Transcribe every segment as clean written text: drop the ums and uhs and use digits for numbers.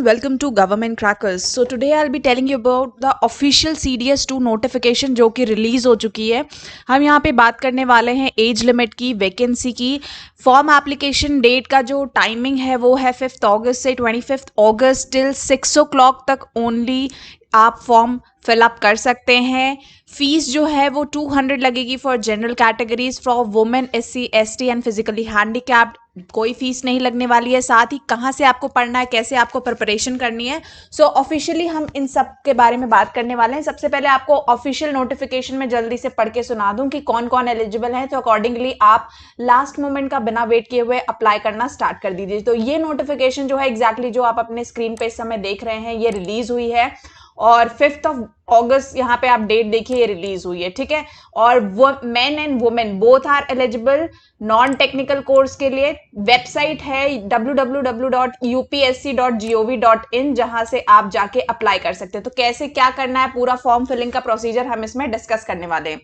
welcome to Government Crackers. So today I'll be telling you about the official CDS2 notification जो कि release हो चुकी है। हम यहाँ पे बात करने वाले हैं एज लिमिट की, वैकेंसी की। फॉर्म एप्लीकेशन डेट का जो टाइमिंग है वो है 5 अगस्त से 25 अगस्त टिल 6 o'clock तक ओनली आप फॉर्म फिलअप कर सकते हैं। फीस जो है वो 200 लगेगी for general categories, for women, SC ST and physically handicapped कोई फीस नहीं लगने वाली है। साथ ही कहाँ से आपको पढ़ना है, कैसे आपको प्रिपरेशन करनी है, सो ऑफिशियली हम इन सब के बारे में बात करने वाले हैं। सबसे पहले आपको ऑफिशियल नोटिफिकेशन में जल्दी से पढ़ के सुना दूं कि कौन कौन एलिजिबल है, तो अकॉर्डिंगली आप लास्ट मोमेंट का बिना वेट किए हुए अप्लाई करना स्टार्ट कर दीजिए। तो ये नोटिफिकेशन जो है एग्जैक्टली जो आप अपने स्क्रीन पे इस समय देख रहे हैं, ये रिलीज हुई है और 5 अगस्त यहाँ पे आप डेट देखिए, ये रिलीज हुई है, ठीक है। और वो men and women both are eligible non technical course के लिए। वेबसाइट है www.upsc.gov.in जहां से आप जाके अप्लाई कर सकते हैं। तो कैसे क्या करना है, पूरा फॉर्म फिलिंग का प्रोसीजर हम इसमें डिस्कस करने वाले हैं।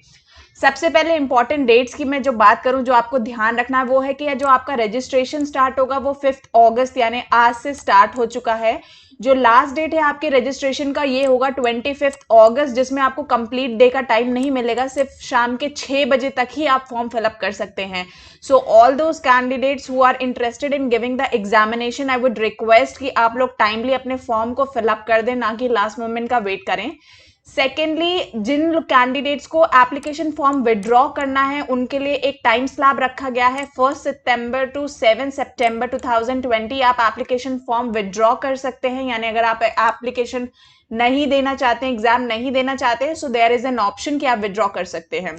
सबसे पहले इंपॉर्टेंट डेट्स की मैं जो बात करूं, जो आपको ध्यान रखना है वो है कि जो आपका रजिस्ट्रेशन स्टार्ट होगा वो 5 अगस्त यानी आज से स्टार्ट हो चुका है। जो लास्ट डेट है आपके रजिस्ट्रेशन का ये होगा 25 अगस्त, जिसमें आपको कंप्लीट डे का टाइम नहीं मिलेगा, सिर्फ शाम के 6 बजे तक ही आप फॉर्म फिलअप कर सकते हैं। So all those candidates who are interested in giving the examination, I would request कि आप लोग टाइमली अपने फॉर्म को फिलअप कर दें, ना कि लास्ट मोमेंट का वेट करें। सेकेंडली, जिन कैंडिडेट्स को एप्लीकेशन फॉर्म विड्रॉ करना है उनके लिए एक टाइम स्लैब रखा गया है। 1 सितंबर टू 7 सितंबर 2020 आप एप्लीकेशन फॉर्म विड्रॉ कर सकते हैं। यानी अगर आप एप्लीकेशन नहीं देना चाहते हैं, एग्जाम नहीं देना चाहते हैं, so there is an option कि आप विड्रॉ कर सकते हैं।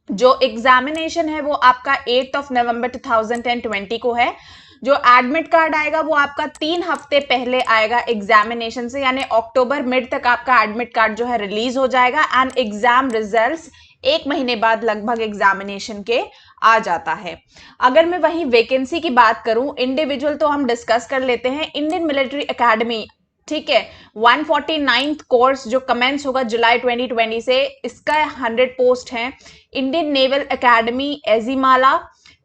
जो एग्जामिनेशन है वो आपका 8 नवंबर 2020 को है। जो एडमिट कार्ड आएगा वो आपका 3 हफ्ते पहले आएगा एग्जामिनेशन से, यानी अक्टूबर मिड तक आपका एडमिट कार्ड जो है रिलीज हो जाएगा एंड एग्जाम रिजल्ट्स 1 महीने बाद लगभग एग्जामिनेशन के आ जाता है। अगर मैं वही वैकेंसी की बात करूं, इंडिविजुअल तो हम डिस्कस कर लेते हैं। इंडियन मिलिट्री एकेडमी, ठीक है, 149th कोर्स जो कमेंस होगा जुलाई 2020 से, इसका 100 पोस्ट है। इंडियन नेवल एकेडमी एजीमाला,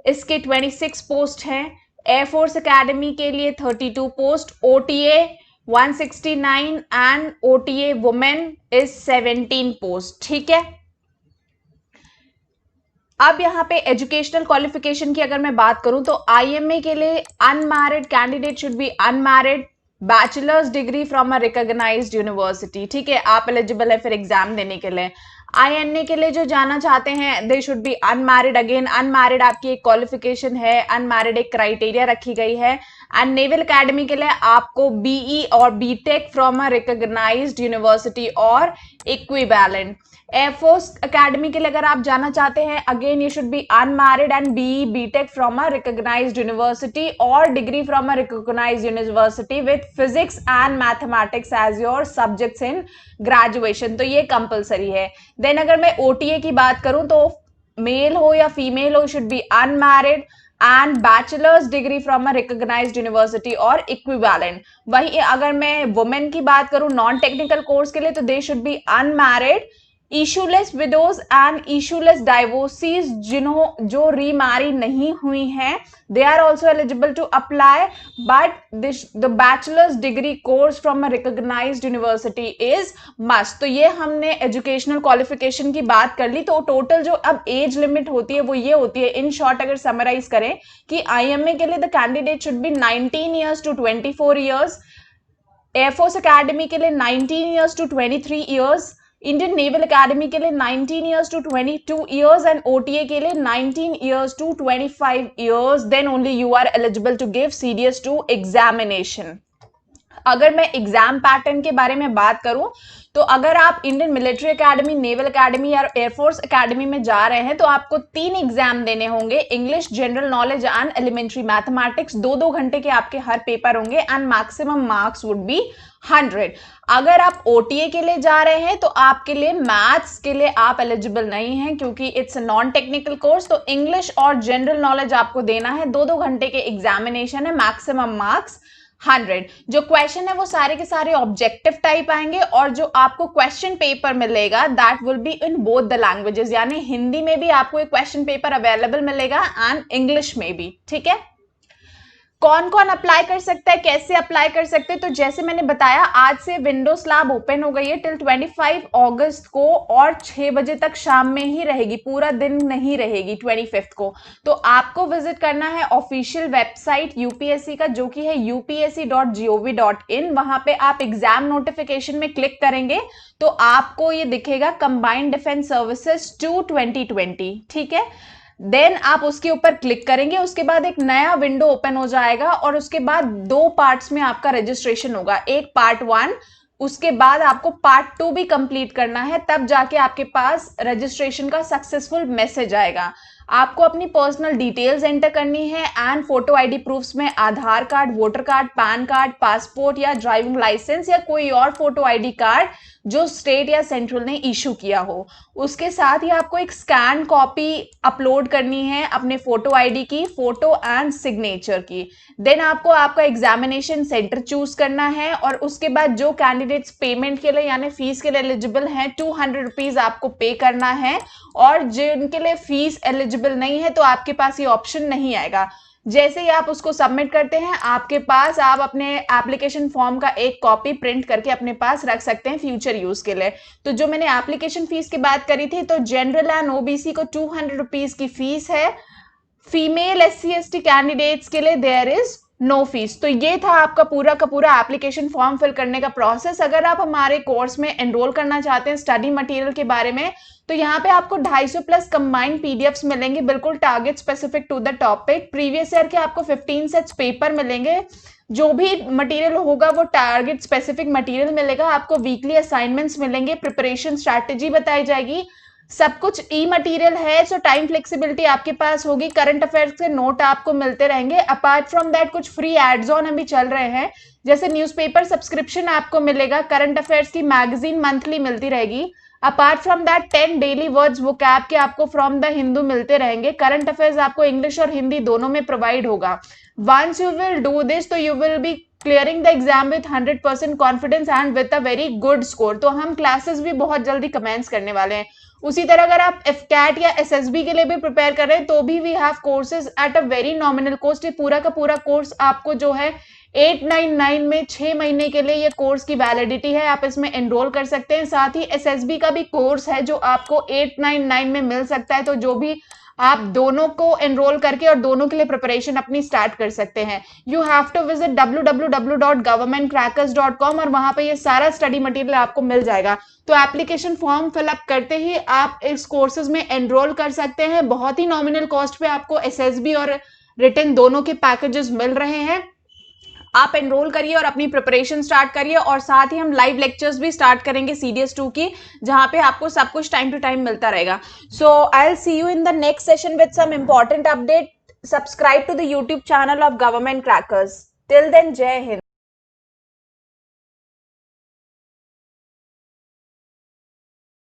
इसके 26 पोस्ट हैं। एयरफोर्स एकेडमी के लिए 32 post, OTA 169 and OTA women is 17 post, ठीक है। अब यहाँ पे एजुकेशनल क्वालिफिकेशन की अगर मैं बात करूं तो IMA के लिए unmarried candidate should be unmarried, bachelors degree from a recognised university, ठीक है, आप एलिजिबल है फिर एग्जाम देने के लिए। INA के लिए जो जाना चाहते हैं दे should be unmarried, again unmarried आपकी एक क्वालिफिकेशन है, अनमैरिड एक क्राइटेरिया रखी गई है। एंड नेवल एकेडमी के लिए आपको BE और BTech from a recognised university और इक्विवेलेंट। एयरफोर्स एकेडमी के लिए अगर आप जाना चाहते हैं, again you should be unmarried and BE BTech from a recognised university और degree from a recognised university with physics and mathematics as your subjects in graduation, तो ये कंपलसरी है। देन अगर मैं OTA की बात करूं तो मेल हो या फीमेल हो, should be unmarried and bachelors degree from a recognised university और इक्विवेलेंट। वही अगर मैं वुमेन की बात करूं नॉन टेक्निकल कोर्स के लिए, तो they should be unmarried, issueless widows and issueless divorcees, जो रीमैरी नहीं हुई हैं, they are also eligible to apply, but the bachelors degree course from a recognised university is must. तो ये हमने एजुकेशनल क्वालिफिकेशन की बात कर ली। तो टोटल जो अब एज लिमिट होती है वो ये होती है, इन शॉर्ट अगर समराइज करें कि IMA के लिए the candidate should be 19 years to 24 years, air force academy के लिए 19 years to 23 years, Indian naval academy के लिए 19 years to 22 years and OTA के लिए 19 years to 25 years, then only you are eligible to give CDS2 examination. अगर मैं exam pattern के बारे में बात करूं तो अगर आप Indian military academy, naval academy या एयरफोर्स एकेडमी में जा रहे हैं तो आपको 3 एग्जाम देने होंगे। English, general knowledge and elementary mathematics, 2-2 घंटे के आपके हर पेपर होंगे and maximum marks would be 100। अगर आप OTA के लिए जा रहे हैं तो आपके लिए मैथ्स के लिए आप एलिजिबल नहीं हैं क्योंकि इट्स नॉन टेक्निकल कोर्स। तो इंग्लिश और जनरल नॉलेज आपको देना है, 2-2 घंटे के एग्जामिनेशन है, मैक्सिमम मार्क्स 100। जो क्वेश्चन है वो सारे के सारे ऑब्जेक्टिव टाइप आएंगे और जो आपको क्वेश्चन पेपर मिलेगा that will be in both the languages, यानी हिंदी में भी आपको एक क्वेश्चन पेपर अवेलेबल मिलेगा एंड इंग्लिश में भी, ठीक है। कौन कौन अप्लाई कर सकता है, कैसे अप्लाई कर सकते हैं? तो जैसे मैंने बताया, आज से विंडोज लैब ओपन हो गई है टिल 25 अगस्त को, और 6 बजे तक शाम में ही रहेगी, पूरा दिन नहीं रहेगी 25 को। तो आपको विजिट करना है ऑफिशियल वेबसाइट यूपीएससी का, जो कि है upsc.gov.in। वहां पे आप एग्जाम नोटिफिकेशन में क्लिक करेंगे तो आपको ये दिखेगा कंबाइंड डिफेंस सर्विसेज 2 2020, ठीक है। देन आप उसके ऊपर क्लिक करेंगे, उसके बाद एक नया विंडो ओपन हो जाएगा और उसके बाद 2 पार्ट्स में आपका रजिस्ट्रेशन होगा, एक पार्ट 1, उसके बाद आपको पार्ट 2 भी कंप्लीट करना है, तब जाके आपके पास रजिस्ट्रेशन का सक्सेसफुल मैसेज आएगा। आपको अपनी पर्सनल डिटेल्स एंटर करनी है एंड फोटो आईडी प्रूफ्स में Aadhaar card, voter card, PAN card, passport या ड्राइविंग लाइसेंस या कोई और फोटो आईडी कार्ड जो स्टेट या सेंट्रल ने इशू किया हो। उसके साथ ही आपको एक स्कैन कॉपी अपलोड करनी है अपने फोटो आईडी की, फोटो एंड सिग्नेचर की। देन आपको आपका एग्जामिनेशन सेंटर चूज करना है और उसके बाद जो कैंडिडेट्स पेमेंट के लिए यानी फीस के लिए एलिजिबल हैं 200 रुपीज आपको पे करना है, और जिनके लिए फीस एलिजिबल नहीं है तो आपके पास ये ऑप्शन नहीं आएगा। जैसे ही आप उसको सबमिट करते हैं, आपके पास आप अपने एप्लीकेशन फॉर्म का एक कॉपी प्रिंट करके अपने पास रख सकते हैं फ्यूचर यूज के लिए। तो जो मैंने एप्लीकेशन फीस की बात करी थी, तो जनरल एंड ओबीसी को 200 रुपीज की फीस है, फीमेल SC ST कैंडिडेट्स के लिए देयर इज नो फीस। तो ये था आपका पूरा का पूरा एप्लीकेशन फॉर्म फिल करने का प्रोसेस। अगर आप हमारे कोर्स में एनरोल करना चाहते हैं स्टडी मटेरियल के बारे में, तो यहाँ पे आपको 250 प्लस कंबाइंड पीडीएफ्स मिलेंगे, बिल्कुल target specific to the topic. Previous year के आपको 15 सेट्स पेपर मिलेंगे, जो भी मटेरियल होगा वो टारगेट स्पेसिफिक मटेरियल मिलेगा। आपको वीकली असाइनमेंट्स मिलेंगे, प्रिपरेशन स्ट्रैटेजी बताई जाएगी, सब कुछ ई मटेरियल है, सो टाइम फ्लेक्सिबिलिटी आपके पास होगी। करंट अफेयर्स के नोट आपको मिलते रहेंगे। अपार्ट फ्रॉम दैट कुछ फ्री एड्स ऑन अभी चल रहे हैं, जैसे न्यूज़पेपर सब्सक्रिप्शन आपको मिलेगा, करंट अफेयर्स की मैगजीन मंथली मिलती रहेगी। Apart from that 10 daily words vocab के आपको फ्रॉम द हिंदू मिलते रहेंगे। करंट अफेयर्स आपको इंग्लिश और हिंदी दोनों में प्रोवाइड होगा। Once you will do this, तो you will be clearing the exam with 100% confidence and with a very good score. तो हम क्लासेस भी बहुत जल्दी कमेंस करने वाले हैं। उसी तरह अगर आप FCAT या SSB के लिए भी प्रिपेयर कर रहे हैं, तो भी we have courses at a very nominal cost. ये पूरा का पूरा कोर्स आपको जो है 899 में 6 महीने के लिए ये कोर्स की वैलिडिटी है, आप इसमें एनरोल कर सकते हैं। साथ ही SSB का भी कोर्स है जो आपको 899 में मिल सकता है। तो जो भी आप दोनों को एनरोल करके और दोनों के लिए प्रिपरेशन अपनी स्टार्ट कर सकते हैं। You have to visit www.governmentcrackers.com और वहां पे ये सारा स्टडी मटेरियल आपको मिल जाएगा। तो एप्लीकेशन फॉर्म फिलअप करते ही आप इस कोर्सेज में एनरोल कर सकते हैं। बहुत ही नॉमिनल कॉस्ट पे आपको SSB और रिटन दोनों के पैकेजेस मिल रहे हैं। आप एनरोल करिए और अपनी प्रिपरेशन स्टार्ट करिए, और साथ ही हम लाइव लेक्चर्स भी स्टार्ट करेंगे CDS2 की, जहां पे आपको सब कुछ टाइम टू टाइम मिलता रहेगा। So I will see you in the next session with some important update. Subscribe to the YouTube channel of government crackers. Till then, जय हिंद।